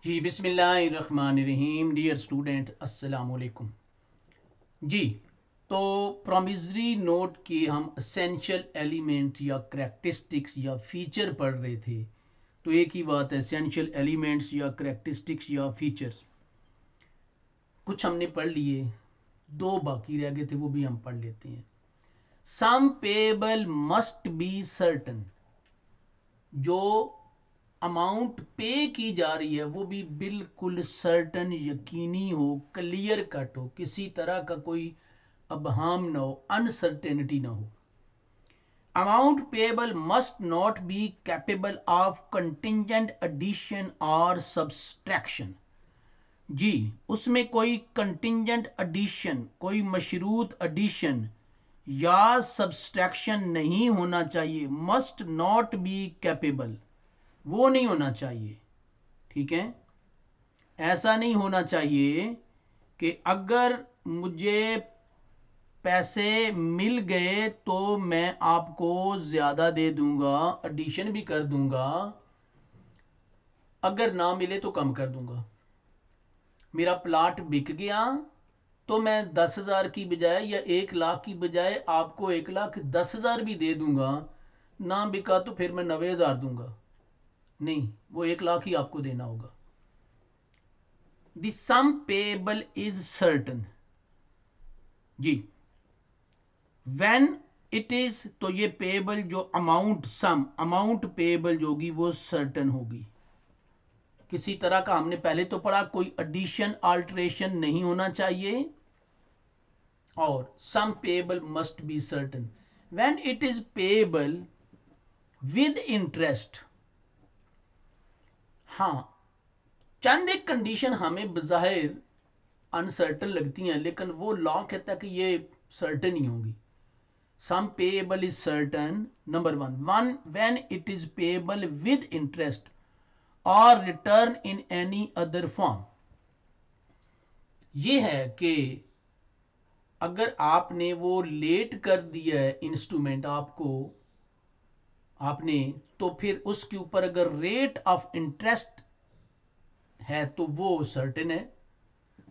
जी बिस्मिल्लाहिर्रहमानिर्रहीम। Dear student अस्सलाम वालेकुम। जी तो प्रॉमिसरी नोट के हम एसेंशियल एलिमेंट या करैक्टरिस्टिक्स या फीचर पढ़ रहे थे। तो एक ही बात है, एसेंशियल एलिमेंट्स या करैक्टरिस्टिक्स या फीचर्स कुछ हमने पढ़ लिए, दो बाकी रह गए थे, वो भी हम पढ़ लेते हैं। सम पेएबल मस्ट बी सर्टन, जो अमाउंट पे की जा रही है वो भी बिल्कुल सर्टन, यकीनी हो, क्लियर कट हो, किसी तरह का कोई अबहम ना हो, अनसर्टेनिटी ना हो। Amount payable must not be capable of contingent addition और सब्सट्रैक्शन। जी, उसमें कोई कंटिंजेंट एडिशन, कोई मशरूत एडिशन या सब्सट्रैक्शन नहीं होना चाहिए। मस्ट नॉट बी कैपेबल, वो नहीं होना चाहिए। ठीक है, ऐसा नहीं होना चाहिए कि अगर मुझे पैसे मिल गए तो मैं आपको ज़्यादा दे दूंगा, एडिशन भी कर दूंगा, अगर ना मिले तो कम कर दूंगा। मेरा प्लाट बिक गया तो मैं 10,000 की बजाय या 1 लाख की बजाय आपको 1,10,000 भी दे दूंगा। ना बिका तो फिर मैं 90,000 दूंगा। नहीं, वो 1 लाख ही आपको देना होगा। The sum payable is certain। Ji, when it is, तो ये पेएबल जो अमाउंट, सम अमाउंट पेएबल जो होगी वो सर्टन होगी। किसी तरह का, हमने पहले तो पढ़ा, कोई एडिशन अल्टरेशन नहीं होना चाहिए। और sum payable must be certain when it is payable with interest. हाँ, चंद एक कंडीशन हमें बज़ाहिर अनसर्टन लगती हैं, लेकिन वो लॉ कहता है कि ये सर्टन ही होंगी। Sum payable is certain, number one when it is payable with interest और return in any other form. ये है कि अगर आपने वो लेट कर दिया है इंस्ट्रूमेंट आपको, आपने, तो फिर उसके ऊपर अगर रेट ऑफ इंटरेस्ट है तो वो सर्टन है।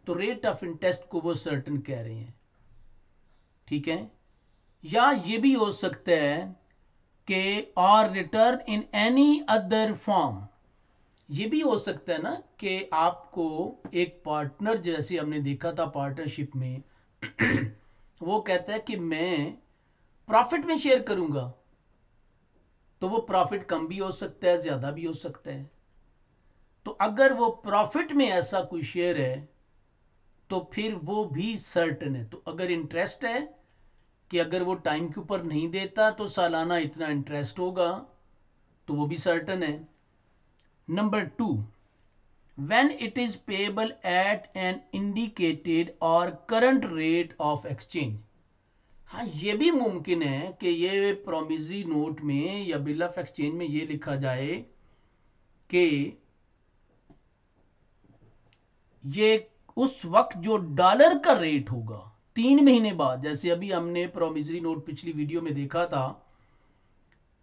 तो रेट ऑफ इंटरेस्ट को वो सर्टन कह रहे हैं। ठीक है, या ये भी हो सकता है कि और return in any other form. ये भी हो सकता है ना कि आपको एक पार्टनर, जैसे हमने देखा था पार्टनरशिप में वो कहता है कि मैं प्रॉफिट में शेयर करूंगा, तो वो प्रॉफिट कम भी हो सकता है, ज्यादा भी हो सकता है। तो अगर वो प्रॉफिट में ऐसा कोई शेयर है तो फिर वो भी सर्टन है। तो अगर इंटरेस्ट है कि अगर वो टाइम के ऊपर नहीं देता तो सालाना इतना इंटरेस्ट होगा, तो वो भी सर्टन है। Number two, when it is payable at an indicated or current rate of exchange। हाँ, ये भी मुमकिन है कि ये प्रोमिसरी नोट में या बिल ऑफ एक्सचेंज में ये लिखा जाए कि ये उस वक्त जो डॉलर का रेट होगा 3 महीने बाद, जैसे अभी हमने प्रोमिसरी नोट पिछली वीडियो में देखा था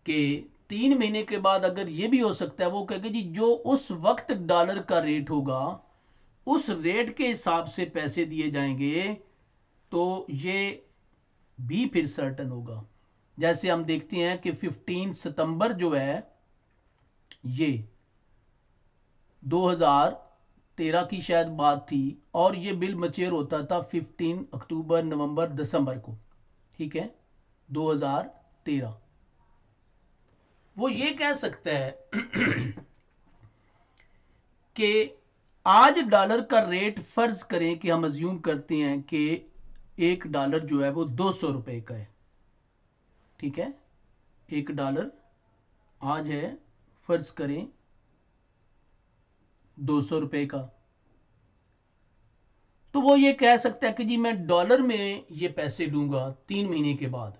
कि 3 महीने के बाद अगर ये भी हो सकता है, वो कहेगा जी जो उस वक्त डॉलर का रेट होगा उस रेट के हिसाब से पैसे दिए जाएंगे, तो ये भी फिर सर्टन होगा। जैसे हम देखते हैं कि 15 सितंबर जो है ये 2013 की शायद बात थी, और ये बिल मच्योर होता था 15 अक्टूबर, नवंबर, दिसंबर को। ठीक है, 2013। वो ये कह सकता है कि आज डॉलर का रेट, फर्ज करें कि हम अज्यूम करते हैं कि $1 जो है वो 200 रुपए का है। ठीक है, $1 आज है, फर्ज करें 200 रुपए का। तो वो ये कह सकता है कि जी मैं डॉलर में ये पैसे लूंगा 3 महीने के बाद,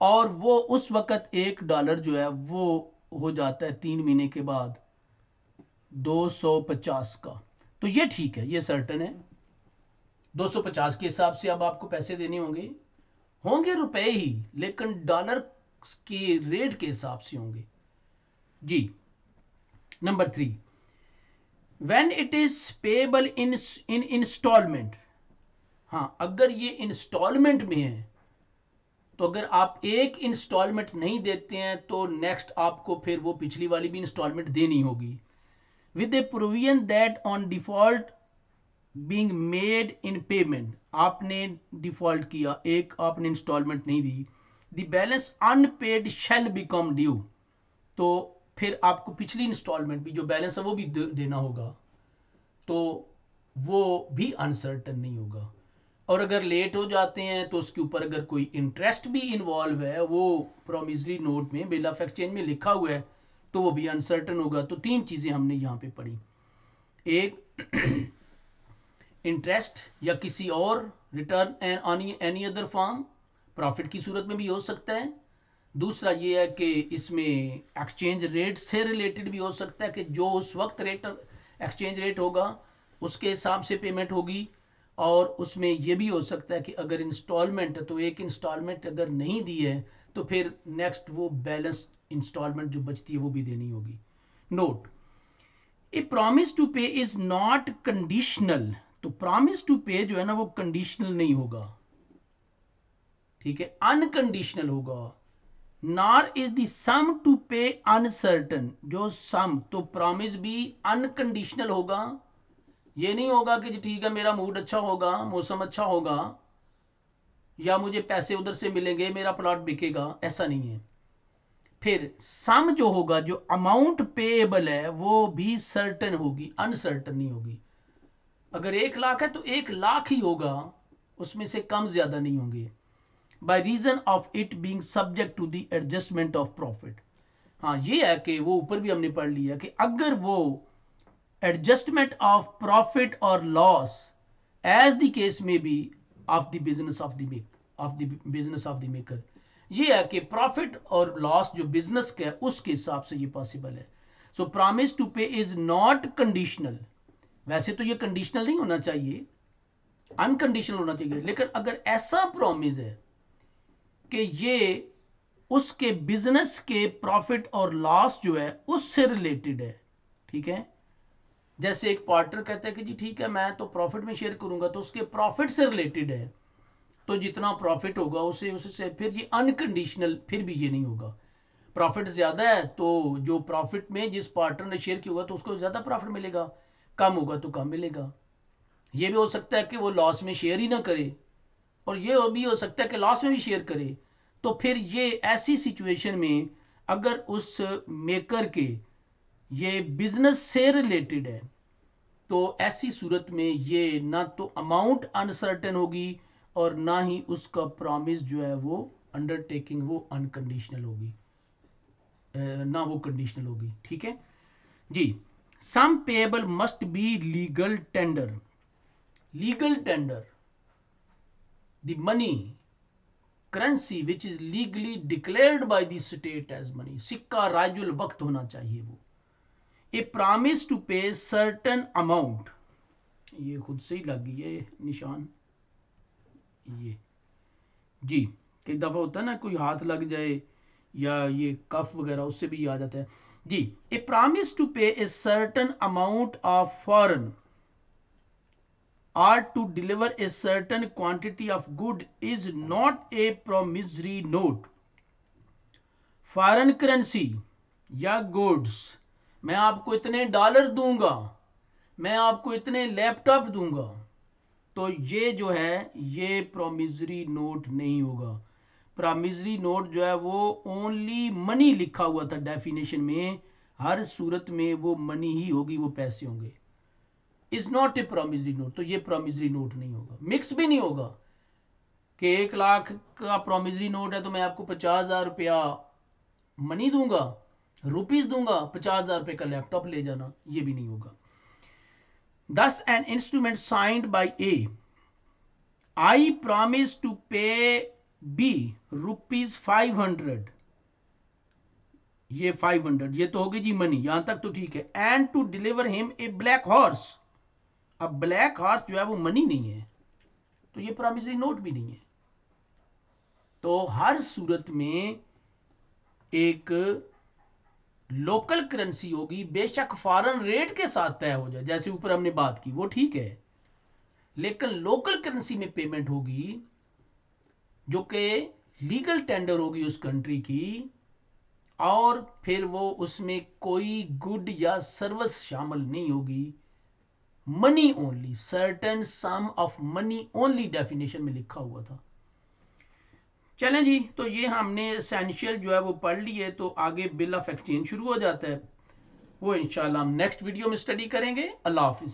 और वो उस वक्त $1 जो है वो हो जाता है 3 महीने के बाद 250 का। तो ये ठीक है, ये सर्टन है। 250 के हिसाब से अब आपको पैसे देने होंगे, होंगे रुपए ही, लेकिन डॉलर के रेट के हिसाब से होंगे। जी, number 3, when it is payable in instalment, हाँ अगर ये इंस्टॉलमेंट में है तो अगर आप एक इंस्टॉलमेंट नहीं देते हैं तो नेक्स्ट आपको फिर वो पिछली वाली भी इंस्टॉलमेंट देनी होगी, with a provision that on default being made in payment, आपने डिफॉल्ट किया, एक आपने इंस्टॉलमेंट नहीं दी, the balance unpaid shall become due, तो फिर आपको पिछली इंस्टॉलमेंट भी जो बैलेंस है वो भी देना होगा, तो वो भी अनसर्टन नहीं होगा। और अगर लेट हो जाते हैं तो उसके ऊपर अगर कोई इंटरेस्ट भी इन्वॉल्व है, वो प्रोमिसरी नोट में बिल ऑफ एक्सचेंज में लिखा हुआ है, तो वो भी अनसर्टन होगा। तो तीन चीज़ें हमने यहाँ पे पढ़ी, एक इंटरेस्ट या किसी और return and any other form, profit की सूरत में भी हो सकता है। दूसरा ये है कि इसमें एक्सचेंज रेट से रिलेटेड भी हो सकता है कि जो उस वक्त रेट एक्सचेंज रेट होगा उसके हिसाब से पेमेंट होगी। और उसमें यह भी हो सकता है कि अगर इंस्टॉलमेंट है तो एक इंस्टॉलमेंट अगर नहीं दी है तो फिर नेक्स्ट वो बैलेंस इंस्टॉलमेंट जो बचती है वो भी देनी होगी। नोट, ए प्रॉमिस टू पे इज नॉट कंडीशनल, तो प्रॉमिस टू पे जो है ना वो कंडीशनल नहीं होगा, ठीक है, अनकंडीशनल होगा। Nor is the sum to pay uncertain, जो सम, तो प्रॉमिस भी अनकंडीशनल होगा। ये नहीं होगा कि जी ठीक है मेरा मूड अच्छा होगा, मौसम अच्छा होगा, या मुझे पैसे उधर से मिलेंगे, मेरा प्लॉट बिकेगा, ऐसा नहीं है। फिर सम जो होगा, जो अमाउंट पेएबल है वो भी सर्टन होगी, अनसर्टन नहीं होगी। अगर 1 लाख है तो 1 लाख ही होगा, उसमें से कम ज्यादा नहीं होंगे, by reason of it being subject to the adjustment of profit. हाँ ये है कि वो ऊपर भी हमने पढ़ लिया कि अगर वो एडजस्टमेंट ऑफ प्रॉफिट और loss as the case may be of the business of the maker, ये है कि प्रॉफिट और लॉस जो बिजनेस का है उसके हिसाब से ये पॉसिबल है। सो प्रॉमिस टू पे इज नॉट कंडीशनल, वैसे तो ये कंडीशनल नहीं होना चाहिए, अनकंडीशनल होना चाहिए, लेकिन अगर ऐसा प्रॉमिस है कि ये उसके बिजनेस के प्रॉफिट और लॉस जो है उससे रिलेटेड है, ठीक है, जैसे एक पार्टनर कहता है कि जी ठीक है मैं तो प्रॉफिट में शेयर करूंगा, तो उसके प्रॉफिट से रिलेटेड है, तो जितना प्रॉफिट होगा उसे उससे फिर ये अनकंडीशनल, फिर भी ये नहीं होगा। प्रॉफिट ज्यादा है तो जो प्रॉफिट में जिस पार्टनर ने शेयर किया होगा तो उसको ज्यादा प्रॉफिट मिलेगा, कम होगा तो कम मिलेगा। ये भी हो सकता है कि वो लॉस में शेयर ही ना करे, और ये भी हो सकता है कि लॉस में भी शेयर करे। तो फिर ये ऐसी सिचुएशन में अगर उस मेकर के ये बिजनेस से रिलेटेड है तो ऐसी सूरत में ये ना तो अमाउंट अनसर्टेन होगी और ना ही उसका प्रॉमिस जो है वो अंडरटेकिंग वो अनकंडीशनल होगी, ना वो कंडीशनल होगी, ठीक है जी। Sum payable must be legal tender, legal tender the money currency which is legally declared by the state as money, सिक्का राजुल वक्त होना चाहिए वो। A promise to pay certain amount, ये खुद से ही लग गई है निशान, ये जी, कई दफा होता है ना कोई हाथ लग जाए या ये कफ वगैरह उससे भी आ जाता है जी। ए प्रॉमिस टू पे a certain amount of foreign or to deliver a certain quantity of good is not a promissory note। Foreign currency या गुड्स, मैं आपको इतने डॉलर दूंगा, मैं आपको इतने लैपटॉप दूंगा, तो ये जो है ये प्रोमिसरी नोट नहीं होगा। प्रोमिसरी नोट जो है वो ओनली मनी लिखा हुआ था डेफिनेशन में, हर सूरत में वो मनी ही होगी, वो पैसे होंगे। Is not a promissory note, तो ये प्रोमिसरी नोट नहीं होगा। मिक्स भी नहीं होगा कि 1 लाख का प्रोमिसरी नोट है तो मैं आपको 50,000 रुपया मनी दूंगा, रुपीज दूंगा, 50,000 रुपये का लैपटॉप ले जाना, ये भी नहीं होगा। Thus an instrument signed by A, I promise to pay B ₹500, ये 500 ये तो होगी जी मनी, यहां तक तो ठीक है। And to deliver him a black horse, अब ब्लैक हॉर्स जो है वो मनी नहीं है, तो ये प्रॉमिसरी नोट भी नहीं है। तो हर सूरत में एक लोकल करेंसी होगी बेशक फॉरेन रेट के साथ तय हो जाए, जैसे ऊपर हमने बात की वो ठीक है, लेकिन लोकल करेंसी में पेमेंट होगी जो कि लीगल टेंडर होगी उस कंट्री की, और फिर वो उसमें कोई गुड या सर्विस शामिल नहीं होगी, money only, certain some of money only definition में लिखा हुआ था। चलें जी, तो ये हमने एसेंशियल जो है वो पढ़ लिए, तो आगे बिल ऑफ एक्सचेंज शुरू हो जाता है, वो इंशाल्लाह हम नेक्स्ट वीडियो में स्टडी करेंगे। अल्लाह हाफिज।